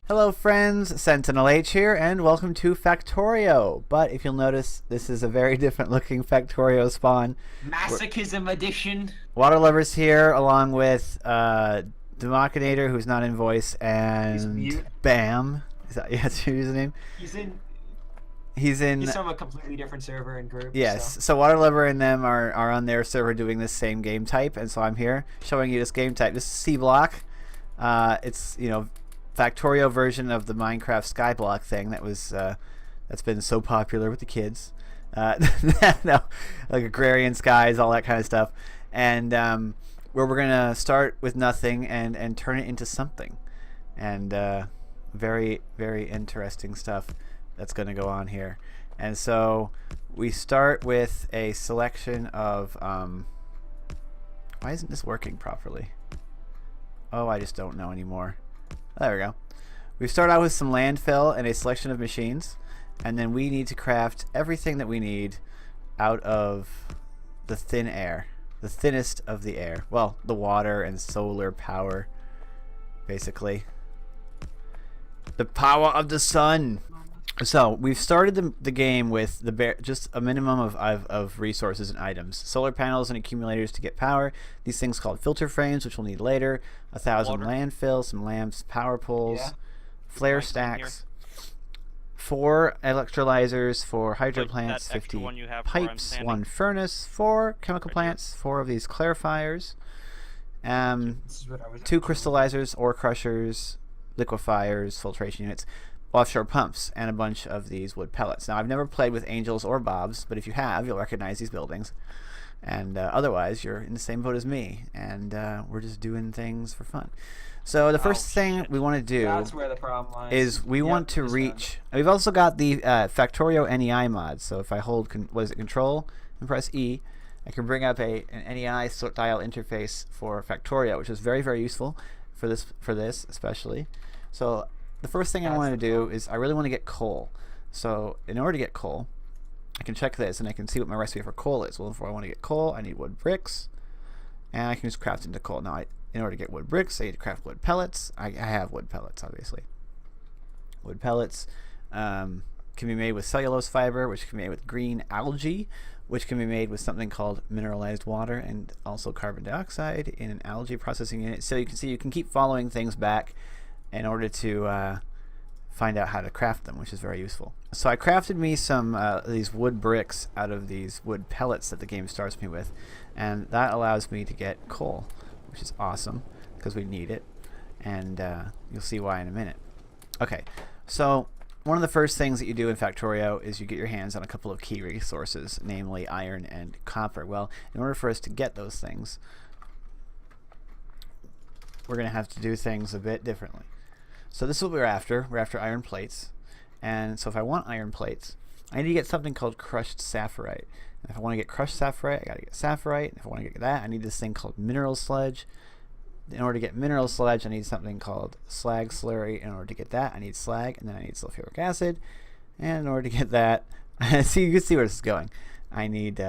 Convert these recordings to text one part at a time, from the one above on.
Hello friends, SentinalH here, and welcome to Factorio. But if you'll notice, this is a very different looking Factorio spawn. Masochism edition. Waterlubber's here, along with Demachinator, who's not in voice, and Bam. Is that that's your username? He's from a completely different server and group. Yes, so Waterlubber and them are on their server doing this same game type, and so I'm here showing you this game type. This is Seablock. It's, you know, Factorio version of the Minecraft Skyblock thing that was that's been so popular with the kids. No, like agrarian skies, all that kind of stuff, and where we're gonna start with nothing and turn it into something, and very interesting stuff that's gonna go on here. And so we start with a selection of why isn't this working properly? Oh, I just don't know anymore. There we go. We start out with some landfill and a selection of machines, and then we need to craft everything that we need out of the thin air, the thinnest of the air. Well, the water and solar power, basically. The power of the sun. So we've started the game with just a minimum of resources and items. Solar panels and accumulators to get power. These things called filter frames, which we'll need later. 1,000 landfill, some lamps, power poles, flare stacks, 4 electrolyzers, 4 hydro plants, 50 pipes, 1 furnace, 4 chemical plants, 4 of these clarifiers, 2 crystallizers, ore crushers, liquefiers, filtration units, offshore pumps, and a bunch of these wood pellets. Now, I've never played with angels or bobs, but if you have, you'll recognize these buildings. And otherwise, you're in the same boat as me, and we're just doing things for fun. So the first thing we want to do is we want to reach. We've also got the Factorio NEI mod. So if I hold, Control and press E, I can bring up an NEI dial interface for Factorio, which is very useful for this especially. So the first thing I want to do is I really want to get coal. So in order to get coal, I can check this and I can see what my recipe for coal is. Well, before I want to get coal, I need wood bricks, and I can just craft into coal. Now, in order to get wood bricks, I need to craft wood pellets. I have wood pellets, obviously. Wood pellets can be made with cellulose fiber, which can be made with green algae, which can be made with something called mineralized water, and also carbon dioxide in an algae processing unit. So you can see you can keep following things back in order to find out how to craft them, which is very useful. So I crafted me some these wood bricks out of these wood pellets that the game starts me with, and that allows me to get coal, which is awesome because we need it, and you'll see why in a minute. Okay, so one of the first things that you do in Factorio is you get your hands on a couple of key resources, namely iron and copper. Well, in order for us to get those things, we're going to have to do things a bit differently. So this is what we're after. We're after iron plates. And so if I want iron plates, I need to get something called crushed sapphirite. And if I want to get crushed sapphirite, I got to get sapphirite. And if I want to get that, I need this thing called mineral sludge. In order to get mineral sludge, I need something called slag slurry. In order to get that, I need slag, and then I need sulfuric acid. And in order to get that, so you can see where this is going. I need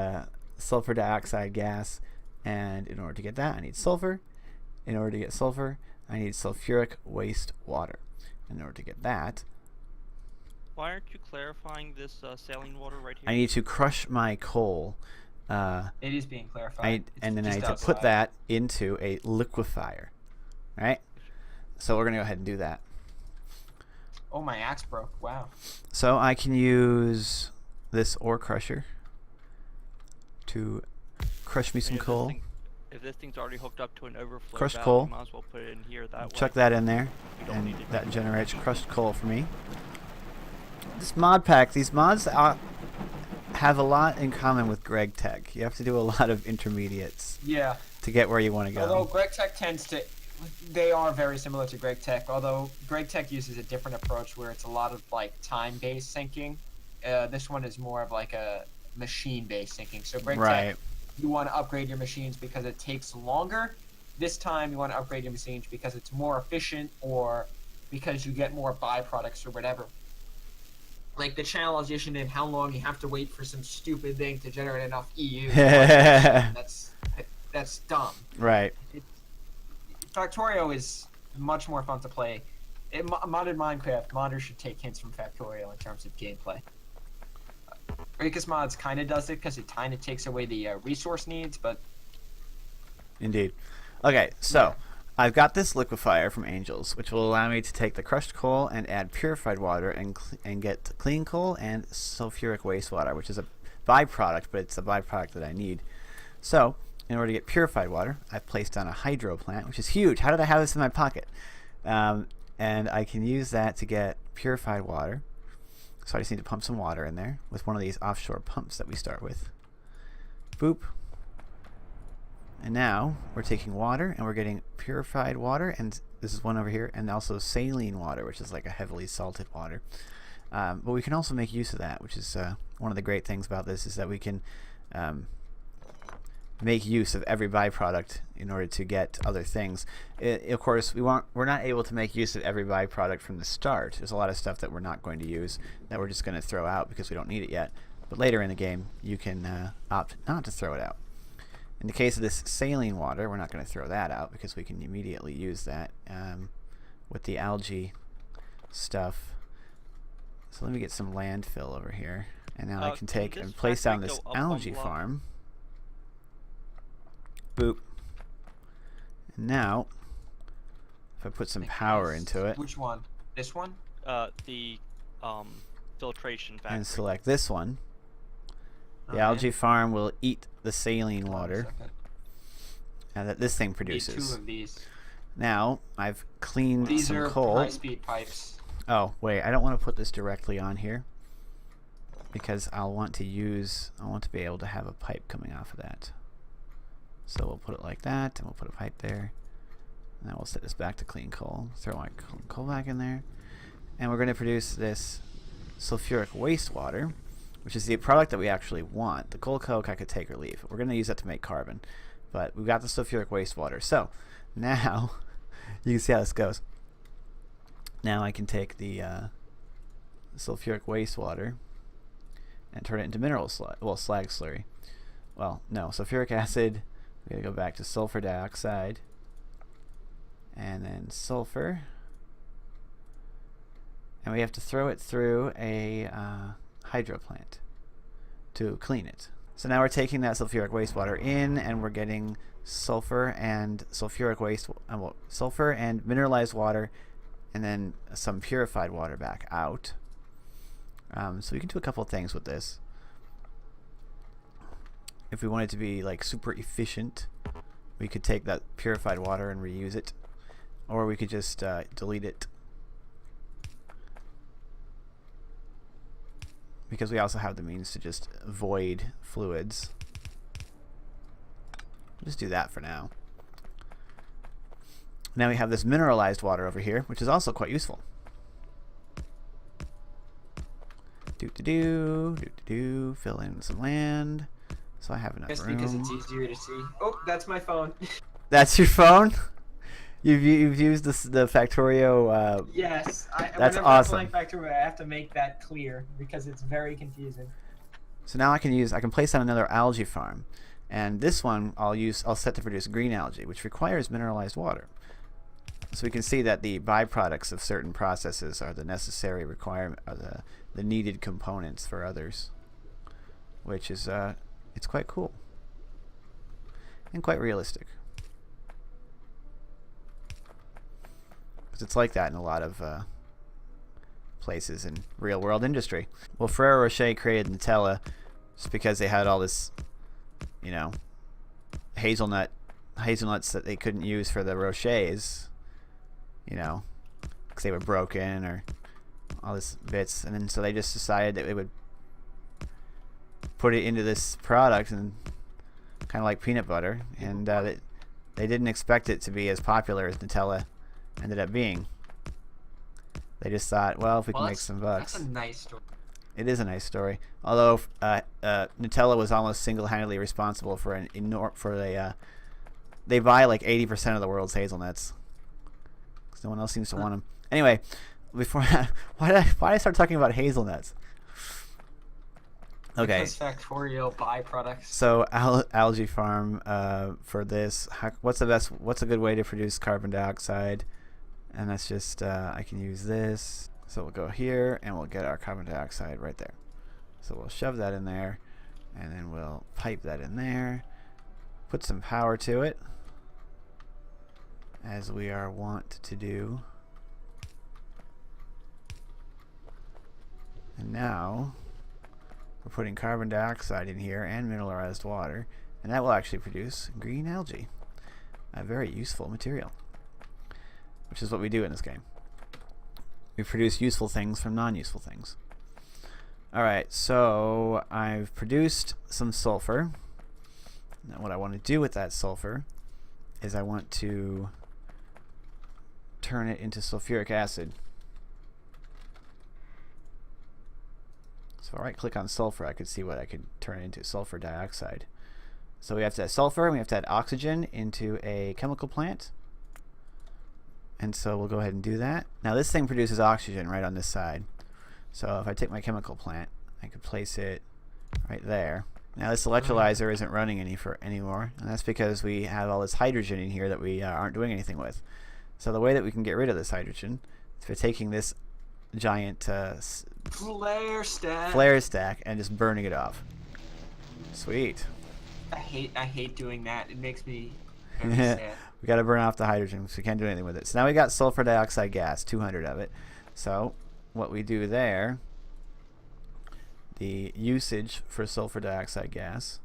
sulfur dioxide gas, and in order to get that, I need sulfur. In order to get sulfur, I need sulfuric waste water. In order to get that, why aren't you clarifying this saline water right here? I need to crush my coal. It is being clarified. And then I need to put that into a liquefier. Right? So we're going to go ahead and do that. Oh, my axe broke. Wow. So I can use this ore crusher to crush me some coal. If this thing's already hooked up to an overflow crushed valve, coal. you might as well put it in here that way. Chuck that in there, and that generates crushed coal for me. This mod pack, these mods have a lot in common with Greg Tech. You have to do a lot of intermediates to get where you want to go. Although Greg Tech they are very similar to Greg Tech, although Greg Tech uses a different approach where it's a lot of like time-based syncing. This one is more of like a machine-based syncing. So Greg Tech, you want to upgrade your machines because it takes longer. This time you want to upgrade your machines because it's more efficient or because you get more byproducts or whatever. Like the challenge isn't in how long you have to wait for some stupid thing to generate enough EU. That's dumb. Right. Factorio is much more fun to play. In modded Minecraft, modders should take hints from Factorio in terms of gameplay. Ricus Mods kind of does it because it kind of takes away the resource needs, but... Indeed. Okay, so I've got this liquefier from Angels, which will allow me to take the crushed coal and add purified water and get clean coal and sulfuric wastewater, which is a byproduct, but it's a byproduct that I need. So, in order to get purified water, I've placed down a hydro plant, which is huge. How did I have this in my pocket? And I can use that to get purified water. So I just need to pump some water in there with one of these offshore pumps that we start with. Boop. And now we're taking water and we're getting purified water, and this is one over here, and also saline water, which is like a heavily salted water. But we can also make use of that, which is one of the great things about this, is that we can make use of every byproduct in order to get other things. Of course, we're not able to make use of every byproduct from the start. There's a lot of stuff that we're not going to use that we're just going to throw out because we don't need it yet. But later in the game, you can opt not to throw it out. In the case of this saline water, we're not going to throw that out because we can immediately use that with the algae stuff. So let me get some landfill over here. And now I can take and place down this algae farm. Boop. And now, if I put some power into it. Which one? This one? The filtration factory. And select this one. The algae farm will eat the saline water that this thing produces. Need 2 of these. Now, I've cleaned These some are coal. high-speed pipes. Oh, wait, I don't want to put this directly on here because I want to be able to have a pipe coming off of that. So we'll put it like that, and we'll put a pipe there. And then we'll set this back to clean coal. Throw my coal back in there. And we're going to produce this sulfuric wastewater, which is the product that we actually want. The coal coke I could take or leave. We're going to use that to make carbon. But we've got the sulfuric wastewater. So now you can see how this goes. Now I can take the sulfuric wastewater and turn it into mineral slag slurry. Well, no, sulfuric acid. We're going to go back to sulfur dioxide. And then sulfur. And we have to throw it through a hydro plant to clean it. So now we're taking that sulfuric wastewater in, and we're getting sulfur and sulfur and mineralized water, and then some purified water back out. So we can do a couple of things with this. If we wanted to be like super efficient, we could take that purified water and reuse it, or we could just delete it, because we also have the means to just void fluids. Just do that for now. Now we have this mineralized water over here, which is also quite useful. Fill in some land. So I have enough room. Because it's easier to see. Oh, that's my phone. That's your phone? You've used the Factorio. Yes. That's awesome. Whenever I'm playing Factorio, I have to make that clear because it's very confusing. So now I can place down another algae farm, and this one I'll set to produce green algae, which requires mineralized water. So we can see that the byproducts of certain processes are the necessary requirement, are the needed components for others, which is it's quite cool and quite realistic. Because it's like that in a lot of places in real world industry. Well, Ferrero Rocher created Nutella just because they had all this, you know, hazelnuts that they couldn't use for the Rochers, you know, because they were broken or all this bits, and then so they just decided that they would put it into this product, and kind of like peanut butter, and they didn't expect it to be as popular as Nutella ended up being. They just thought, well, if we can make some bucks. That's a nice story. It is a nice story. Although Nutella was almost single-handedly responsible for they buy like 80% of the world's hazelnuts, because no one else seems to want them. Anyway, before why did I start talking about hazelnuts? Okay. Because Factorio byproducts. So algae farm for this. What's a good way to produce carbon dioxide? And that's just, I can use this. So we'll go here and we'll get our carbon dioxide right there. So we'll shove that in there and then we'll pipe that in there. Put some power to it, as we are wont to do. And now we're putting carbon dioxide in here and mineralized water, and that will actually produce green algae, a very useful material, which is what we do in this game. We produce useful things from non-useful things. Alright, so I've produced some sulfur. Now what I want to do with that sulfur is I want to turn it into sulfuric acid. So if I right click on sulfur, I could see what I could turn it into, sulfur dioxide. So we have to add sulfur and we have to add oxygen into a chemical plant. And so we'll go ahead and do that. Now this thing produces oxygen right on this side. So if I take my chemical plant, I could place it right there. Now this electrolyzer isn't running anymore, and that's because we have all this hydrogen in here that we aren't doing anything with. So the way that we can get rid of this hydrogen is by taking this giant flare stack and just burning it off. Sweet. I hate doing that. It makes me very sad. We got to burn off the hydrogen, so we can't do anything with it. So now we got sulfur dioxide gas, 200 of it. So what we do there, the usage for sulfur dioxide gas,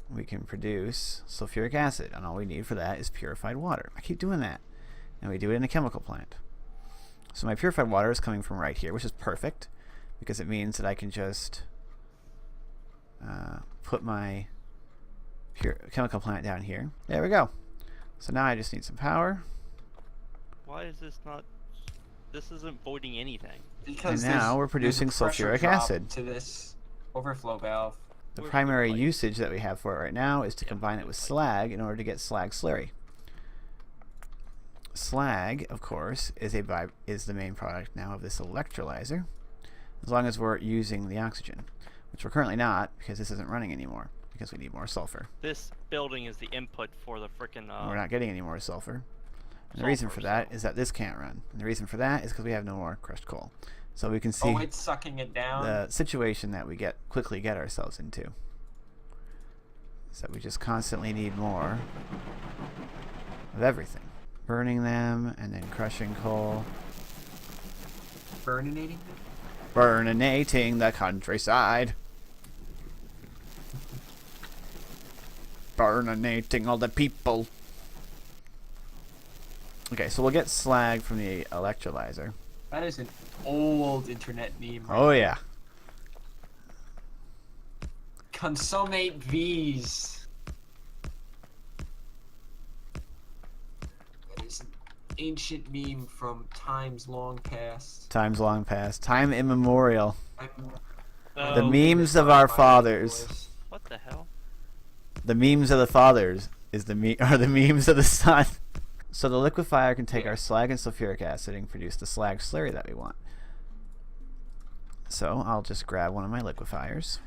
we can produce sulfuric acid, and all we need for that is purified water. I keep doing that, and we do it in a chemical plant. So my purified water is coming from right here, which is perfect because it means that I can just put my chemical plant down here. There we go. So now I just need some power. Why is this not? This isn't voiding anything. Because and now we're producing sulfuric acid to this overflow valve. The primary usage that we have for it right now is to combine it with slag in order to get slag slurry. Slag, of course, is the main product now of this electrolyzer, as long as we're using the oxygen, which we're currently not because this isn't running anymore because we need more sulfur. This building is the input for the frickin' we're not getting any more sulfur. And the reason for that is that this can't run. And the reason for that is because we have no more crushed coal. So we can see it's sucking it down. The situation that we quickly get ourselves into. Is that we just constantly need more of everything. Burning them and then crushing coal. Burninating them? Burninating the countryside. Burninating all the people. Okay, so we'll get slag from the electrolyzer. That is an old internet meme. Oh yeah. Consummate V's. That is an ancient meme from times long past. Times long past. Time immemorial. The Oh, memes of our fathers. what the hell? The memes of the fathers are the memes of the sun. So the liquefier can take our slag and sulfuric acid and produce the slag slurry that we want. So I'll just grab one of my liquefiers.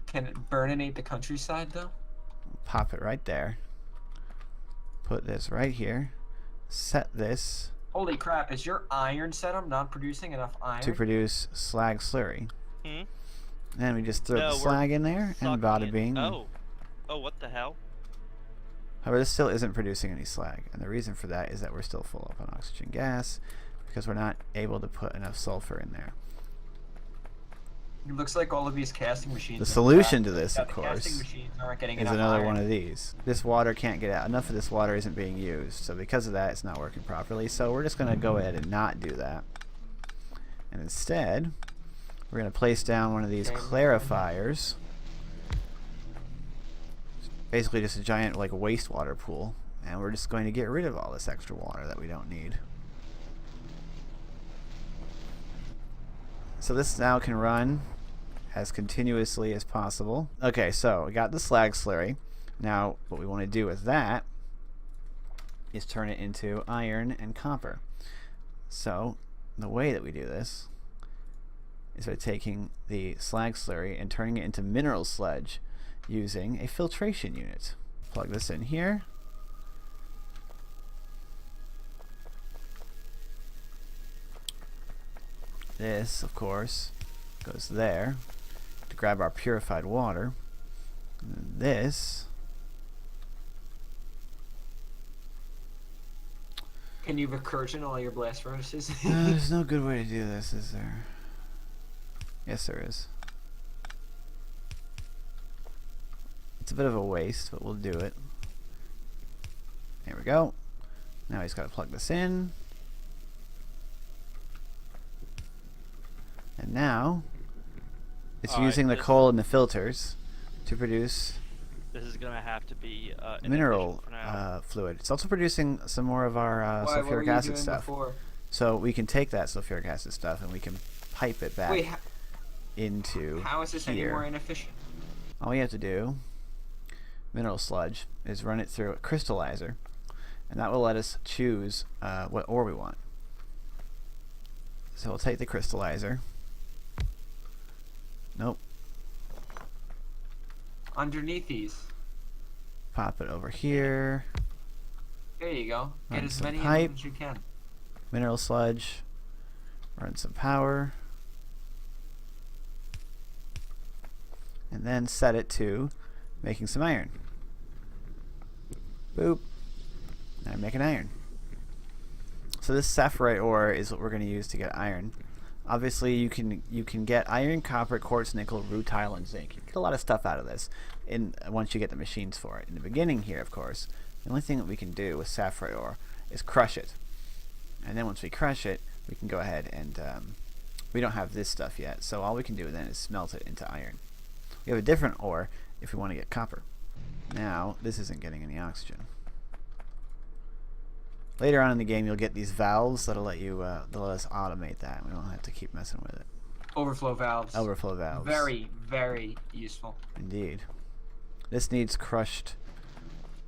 Can it burninate the countryside though? Pop it right there. Put this right here. Set this Holy crap, is your iron setup not producing enough iron? to produce slag slurry. Hmm? And we just throw No, the we're slag in there and bada Sucking it. bing. Oh, what the hell? However, this still isn't producing any slag, and the reason for that is that we're still full up on oxygen gas because we're not able to put enough sulfur in there. It looks like all of these casting machines. The solution to this, of course, casting machines aren't getting is enough another iron. one of these. This water can't get out. Enough of this water isn't being used, so because of that, it's not working properly. So we're just going to go ahead and not do that, and instead, we're going to place down one of these clarifiers. Basically just a giant like wastewater pool, and we're just going to get rid of all this extra water that we don't need. So this now can run as continuously as possible. Okay, so we got the slag slurry. Now what we want to do with that is turn it into iron and copper. So the way that we do this is by taking the slag slurry and turning it into mineral sludge using a filtration unit. Plug this in here. This, of course, goes there to grab our purified water. And this. Can you recursion all your blast furnaces? There's no good way to do this, is there? Yes, there is. It's a bit of a waste, but we'll do it. There we go. Now he's got to plug this in. And now it's using the coal and the filters to produce This is gonna have to be mineral inefficient for now. fluid. It's also producing some more of our Why, what were sulfuric you acid doing stuff. before? So we can take that sulfuric acid stuff and we can pipe it back Wait, into how is this any here. more inefficient? All we have to do, mineral sludge, is run it through a crystallizer, and that will let us choose what ore we want. So we'll take the crystallizer. Nope. Underneath these. Pop it over here. There you go. Get Run as some many of pipe. them as you can. Mineral sludge. Run some power. And then set it to making some iron. Boop. Now I'm making iron. So this sapphirite ore is what we're going to use to get iron. Obviously, you can get iron, copper, quartz, nickel, rutile, and zinc. You get a lot of stuff out of this once you get the machines for it. In the beginning here, of course, the only thing that we can do with sapphire ore is crush it. And then once we crush it, we can go ahead and we don't have this stuff yet. So all we can do then is smelt it into iron. We have a different ore if we want to get copper. Now, this isn't getting any oxygen. Later on in the game, you'll get these valves that'll let you that'll let us automate that. We don't have to keep messing with it. Overflow valves. Overflow valves. Very, very useful. Indeed. This needs crushed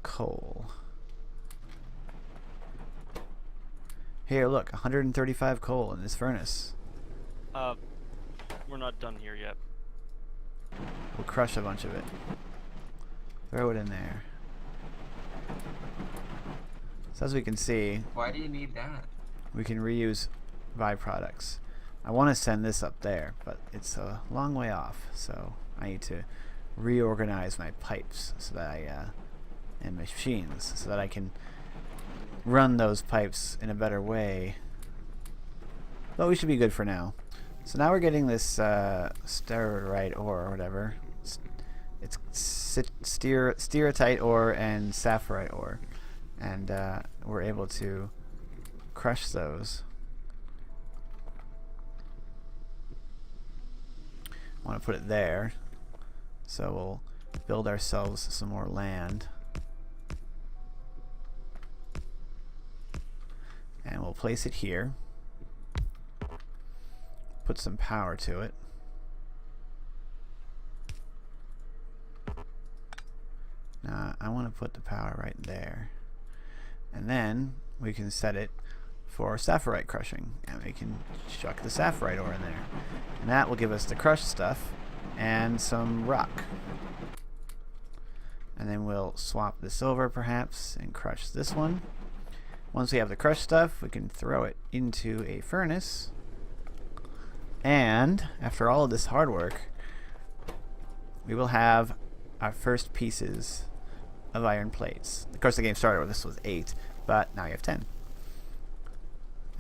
coal. Here, look, 135 coal in this furnace. We're not done here yet. We'll crush a bunch of it. Throw it in there. So as we can see, Why do you need that? we can reuse byproducts. I want to send this up there, but it's a long way off, so I need to reorganize my pipes so that and machines so that I can run those pipes in a better way. But we should be good for now. So now we're getting this stearite ore or whatever. It's stearite ore and sapphirite ore. And we're able to crush those. I want to put it there, so we'll build ourselves some more land, and we'll place it here, put some power to it. Now I want to put the power right there. And then we can set it for sapphirite crushing, and we can chuck the sapphirite ore in there, and that will give us the crushed stuff and some rock. And then we'll swap this over perhaps and crush this one. Once we have the crushed stuff, we can throw it into a furnace, and after all of this hard work, we will have our first pieces of iron plates. Of course, the game started with this was 8, but now you have 10.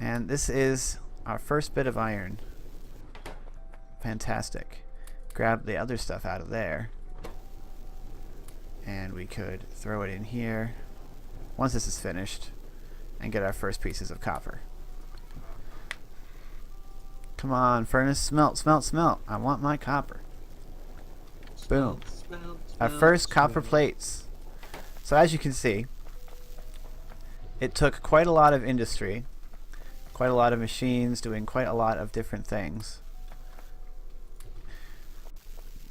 And this is our first bit of iron. Fantastic. Grab the other stuff out of there, and we could throw it in here once this is finished and get our first pieces of copper. Come on, furnace, smelt, smelt, smelt. I want my copper. Boom. Our first copper plates. So as you can see, it took quite a lot of industry, quite a lot of machines doing quite a lot of different things.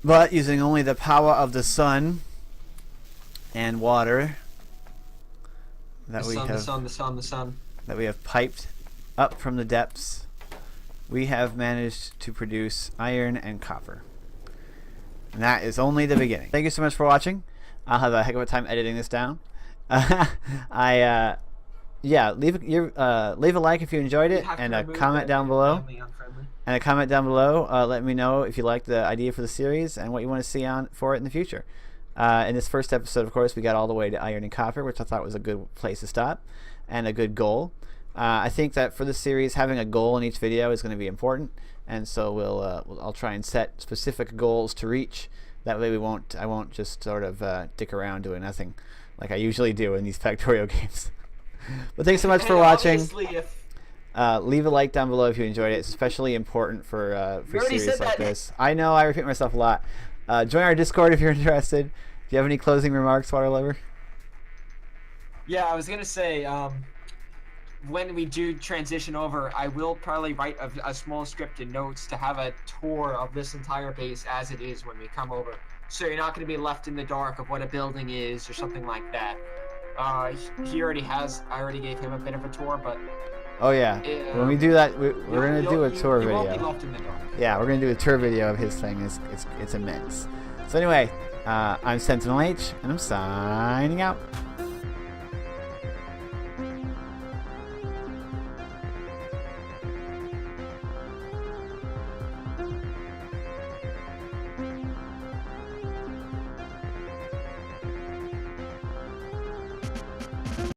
But using only the power of the sun and water that we have piped up from the depths, we have managed to produce iron and copper. And that is only the beginning. Thank you so much for watching. I'll have a heck of a time editing this down. I yeah, leave a like if you enjoyed You it, have to and a remove comment that down below. mildly unfriendly. And a comment down below. Let me know if you like the idea for the series and what you want to see for it in the future. In this first episode, of course, we got all the way to iron and copper, which I thought was a good place to stop and a good goal. I think that for the series, having a goal in each video is going to be important, and so I'll try and set specific goals to reach. That way, I won't just sort of dick around doing nothing like I usually do in these Factorio games. But thanks so much for watching. Leave a like down below if you enjoyed it. It's especially important for series like this. I know I repeat myself a lot. Join our Discord if you're interested. Do you have any closing remarks, Waterlubber? Yeah, I was gonna say, when we do transition over, I will probably write a small script in notes to have a tour of this entire base as it is when we come over. So you're not gonna be left in the dark of what a building is or something like that. He already has. I already gave him a bit of a tour, but. Oh yeah. When we do that, we're gonna do a tour video. Won't be left in the dark. Yeah, we're gonna do a tour video of his thing. It's immense. So anyway, I'm Sentinel H, and I'm signing out.